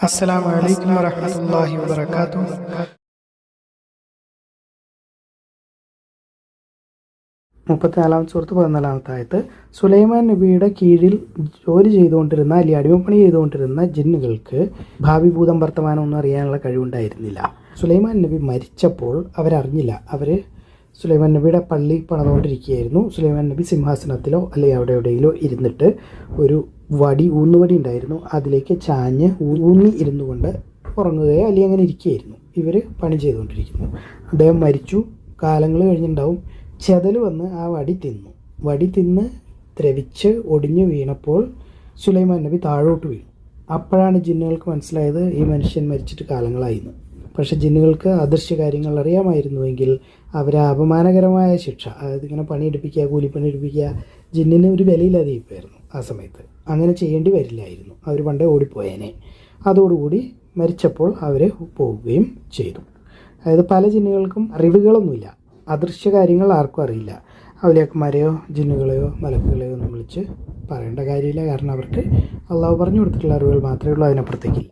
അസ്സലാമു അലൈക്കും വറഹ്മത്തുള്ളാഹി വബറകാതുഹു. 34 സൂറത്ത് 14 ആയത്ത്. സുലൈമാൻ നബിയുടെ കീഴിൽ ജോലി ചെയ്തുകൊണ്ടിരുന്ന അല്ലെങ്കിൽ അടിമപ്പണി ചെയ്തുകൊണ്ടിരുന്ന ജിന്നുകൾക്ക് ഭാവി ഭൂതം വർത്തമാനം ഒന്നും അറിയാനുള്ള കഴിവുണ്ടായിരുന്നില്ല. സുലൈമാൻ നബി മരിച്ചപ്പോൾ അവരറിഞ്ഞില്ല. അവർ സുലൈമാൻ നബിയുടെ പള്ളി പണിതുകൊണ്ടിരിക്കുകയായിരുന്നു. സുലൈമാൻ നബി സിംഹാസനത്തിലോ അല്ലെങ്കിൽ അവിടെ എവിടെയെങ്കിലോ ഇരുന്നിട്ട് ഒരു ഊന്നുവടി ഉണ്ടായിരുന്നു. അതിലേക്ക് ചാഞ്ഞ് ഊന്നി ഇരുന്നു കൊണ്ട് ഉറങ്ങുകയോ അല്ലെങ്കിൽ അങ്ങനെ ഇരിക്കുകയായിരുന്നു. ഇവർ പണി ചെയ്തുകൊണ്ടിരിക്കുന്നു. അദ്ദേഹം മരിച്ചു. കാലങ്ങൾ കഴിഞ്ഞിട്ടുണ്ടാവും. ചെതൽ വന്ന് ആ വടി തിന്ന് ദ്രവിച്ച് ഒടിഞ്ഞു വീണപ്പോൾ സുലൈമാൻ നബി താഴോട്ട് വീണു. അപ്പോഴാണ് ജിന്നുകൾക്ക് മനസ്സിലായത് ഈ മനുഷ്യൻ മരിച്ചിട്ട് കാലങ്ങളായിരുന്നു. പക്ഷേ ജിന്നുകൾക്ക് അദൃശ്യ കാര്യങ്ങൾ അറിയാമായിരുന്നുവെങ്കിൽ അവരെ അപമാനകരമായ ശിക്ഷ, അതായത് ഇങ്ങനെ പണിയെടുപ്പിക്കുക, കൂലിപ്പണി എടുപ്പിക്കുക, ജിന്നിന് ഒരു വിലയില്ലാതെയിപ്പോയിരുന്നു ആ സമയത്ത്. അങ്ങനെ ചെയ്യേണ്ടി വരില്ലായിരുന്നു. അവർ പണ്ടേ ഓടിപ്പോയേനെ. അതോടുകൂടി മരിച്ചപ്പോൾ അവർ പോവുകയും ചെയ്തു. അതായത് പല ജിന്നുകൾക്കും അറിവുകളൊന്നുമില്ല. അദൃശ്യ കാര്യങ്ങൾ ആർക്കും അറിയില്ല. ഔലിയാക്കന്മാരെയോ ജിന്നുകളെയോ മലക്കുകളെയോ ഒന്നും വിളിച്ച് പറയേണ്ട കാര്യമില്ല. കാരണം അവർക്ക് അള്ളാഹു പറഞ്ഞു കൊടുത്തിട്ടുള്ള അറിവുകൾ മാത്രമേ ഉള്ളൂ, അതിനപ്പുറത്തേക്കില്ല.